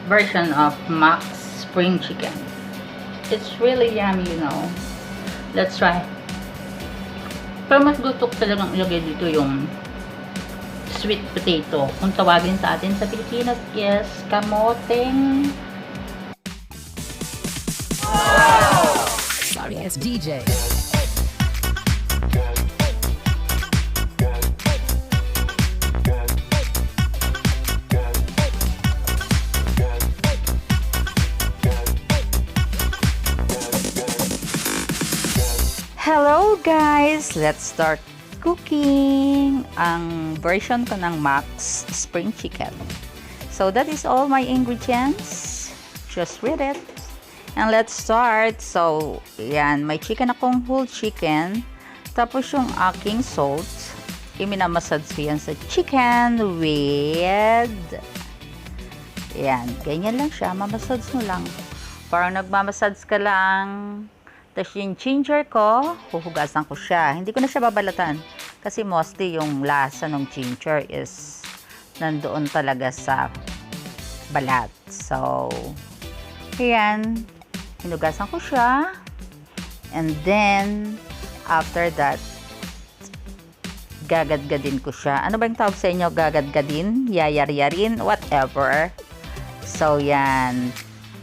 Version of Max Spring Chicken. It's really yummy, you know. Let's try. Pero mas gusto ko talagang ilagay dito yung sweet potato. Kung tawagin sa atin sa Pilipinas is kamoteng. Wow! Sorry, it's DJ. Hello guys! Let's start cooking ang version ko ng Max Spring Chicken. So that is all my ingredients. Just read it. And let's start. So, yan. May chicken akong whole chicken. Tapos yung aking salt. Iminamassage ko yan sa chicken with... Yan. Ganyan lang siya. Mamassage mo lang. Parang nagmamassage ka lang. Tapos yung ginger ko, huhugasan ko siya. Hindi ko na siya babalatan. Kasi mostly yung lasa ng ginger is nandoon talaga sa balat. So, ayan. Hinugasan ko siya. And then, after that, gagadgadin ko siya. Ano ba yung tawag sa inyo? Gagadgadin? Yayaryarin? Whatever. So, yan.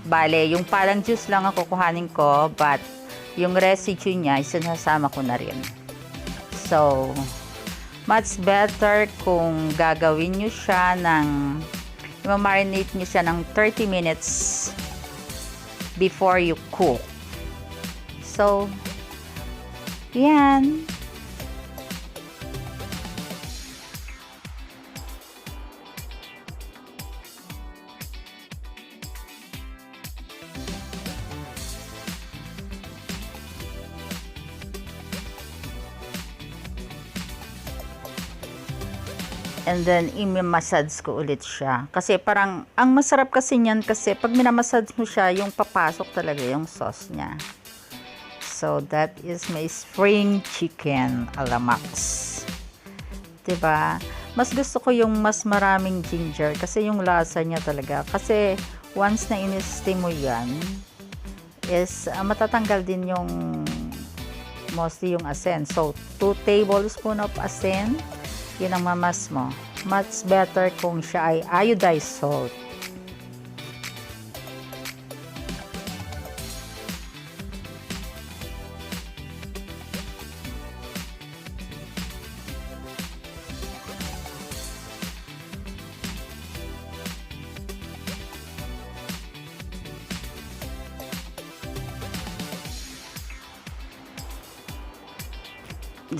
Bale, yung parang juice lang ang kukuhanin ko. But, yung residue niya, sinasama ko na rin. So, much better kung gagawin nyo siya ng, i-marinate nyo siya ng 30 minutes before you cook. So, yan. And then, i-massage ko ulit siya. Kasi parang, ang masarap kasi niyan kasi pag minamassage mo siya, yung papasok talaga yung sauce niya. So, that is my spring chicken a la Max. Diba? Mas gusto ko yung mas maraming ginger kasi yung lasa niya talaga. Kasi, once na in-steam mo yan, is matatanggal din yung mostly yung asin. So, 2 tablespoons of asin. Yun ang mamas mo. Much better kung siya ay iodized salt.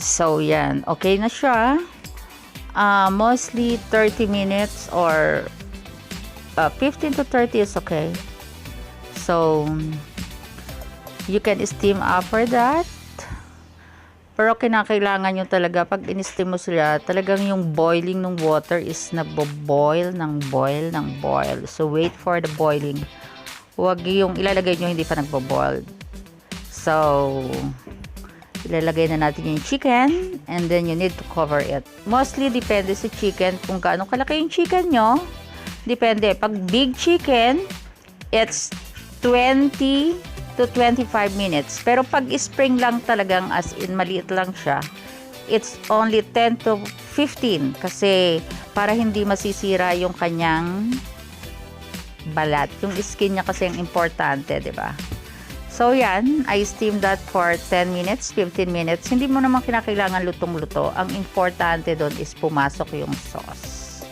So, yan. Okay na siya. Mostly 30 minutes or 15 to 30 is okay. So, you can steam after that. Pero kinakailangan nyo talaga, pag in-steam mo sila, talagang yung boiling ng water is nagbo-boil ng boil ng boil. So, wait for the boiling. Huwag yung ilalagay nyo hindi pa nagbo-boil. So, ilalagay na natin yung chicken and then you need to cover it. Mostly depende sa chicken kung gaano kalaki yung chicken nyo. Depende. Pag big chicken, it's 20 to 25 minutes. Pero pag spring lang talagang as in maliit lang siya, it's only 10 to 15 kasi para hindi masisira yung kanyang balat. Yung skin niya kasi ang importante, 'di ba? So, yan. I steam that for 10 minutes, 15 minutes. Hindi mo naman kinakailangan lutong-luto. Ang importante doon is pumasok yung sauce.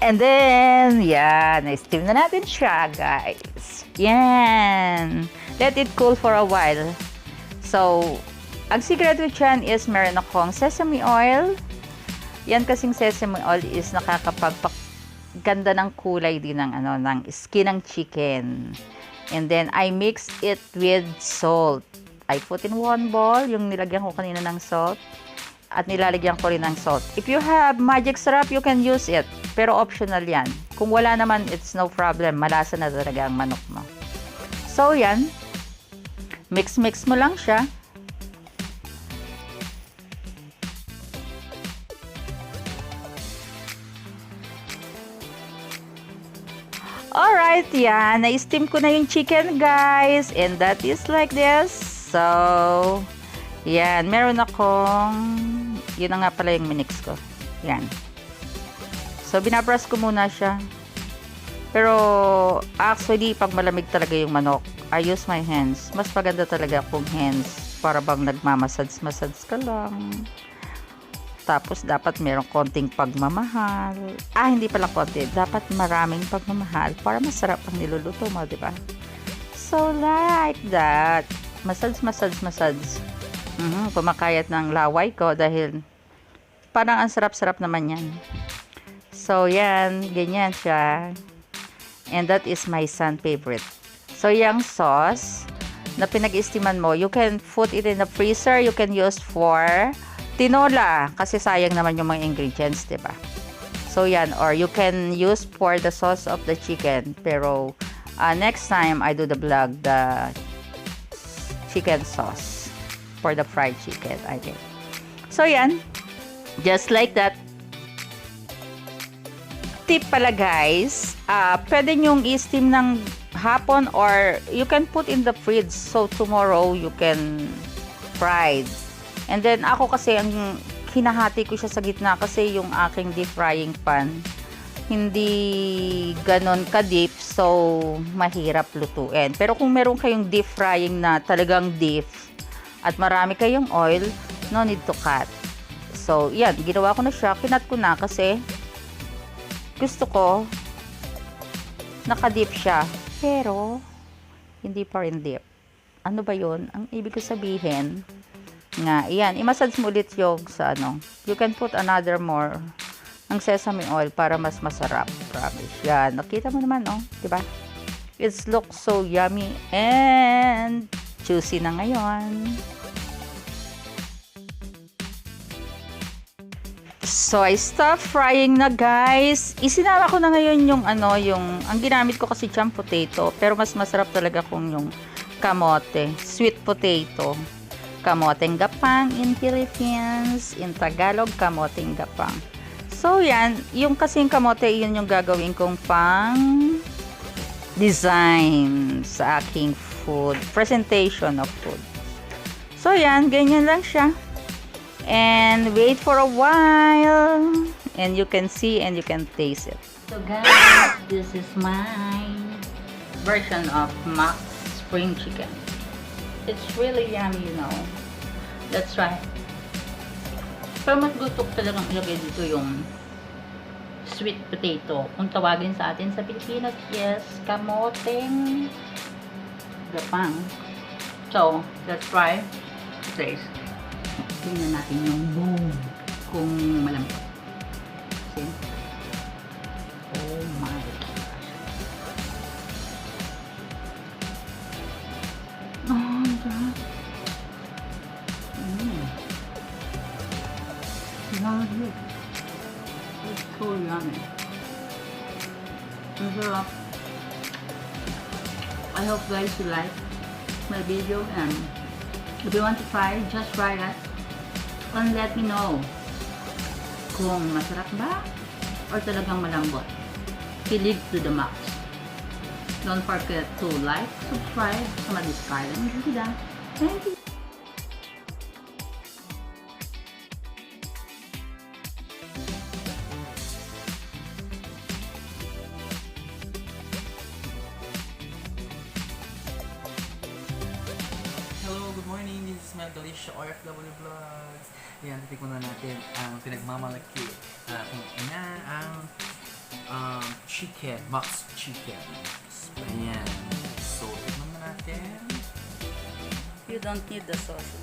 And then, yan. I-steam na natin siya, guys. Yan. Let it cool for a while. So, ang secret with yan is meron akong sesame oil. Yan kasing sesame oil is ganda ng kulay din ng ng skin ng chicken. And then I mix it with salt. I put in one bowl yung nilagyan ko kanina ng salt at nilalagyan ko rin ng salt. If you have magic syrup, you can use it. Pero optional yan. Kung wala naman, it's no problem. Malasa na talaga ang manok mo. So yan. Mix mo lang siya. Alright, yan. Na-steam ko na yung chicken, guys. And that is like this. So, yan. Meron akong, yun na nga pala yung minix ko. Yan. So, binabrush ko muna siya. Pero, actually, pag malamig talaga yung manok, I use my hands. Mas maganda talaga kung hands. Para bang nagmamasads-masads ka lang. Tapos, dapat merong konting pagmamahal. Hindi pala konti. Dapat maraming pagmamahal para masarap ang niluluto mo, di ba? So, like that. Masads. Kumakayat ng laway ko dahil parang ang sarap-sarap naman yan. So, yan. Ganyan siya. And that is my son favorite. So, yung sauce na pinag-istiman mo, you can put it in the freezer. You can use for tinola. Kasi sayang naman yung mga ingredients, diba? So, yan. Or you can use for the sauce of the chicken. Pero, next time, I do the vlog, the chicken sauce for the fried chicken, I think. So, yan. Just like that. Tip pala, guys. Pwede nyong i-steam ng hapon or you can put in the fridge. So, tomorrow, you can fry. And then, ako kasi, ang hinahati ko siya sa gitna kasi yung aking deep frying pan, hindi ganon ka-deep. So, mahirap lutuin. Pero kung meron kayong deep frying na talagang deep at marami kayong oil, no need to cut. So, yan. Ginawa ko na siya. Kinat ko na kasi gusto ko naka-deep siya. Pero, hindi pa rin deep. Ano ba yun? Ang ibig ko sabihin, nga, iyan, i-massage mo ulit yung sa ano. You can put another more ng sesame oil para mas masarap. Promise. Yan. Nakita mo naman, oh. Diba? It looks so yummy and juicy na ngayon. So, I stopped frying na, guys. Isinama ko na ngayon yung ang ginamit ko kasi jam potato. Pero mas masarap talaga kung yung kamote. Sweet potato. Kamoteng gapang in Philippines. In Tagalog, kamoteng gapang. So, yan. Yung kasing kamote, yun yung gagawin kong pang design sa aking food. Presentation of food. So, yan. Ganyan lang siya. And wait for a while. And you can see and you can taste it. So, guys, this is my version of Max Spring Chicken. It's really yummy, you know. Let's try. Pero mas gusto ko talagang ilagay dito yung sweet potato. Kung tawagin sa atin sa Pilipinas, yes, kamoteng gapang. So, let's try. Taste. Tingnan natin yung boom kung malambot. See? Oh my gosh. Oh, God. Yummy. It's so yummy. Ang sarap. I hope guys you like my video, and if you want to try, just try that. And let me know kung masarap ba or talagang malambot. Kilig to the max. Don't forget to like, subscribe sa mag-subscribe. Thank you. Hello, good morning. This is Mel Delicia, OFW Vlogs. Yan, titikman na natin ang pinagmamalaki kung ina ang chicken, Max Chicken. Ayan. So, tikman na natin. You don't need the sauce.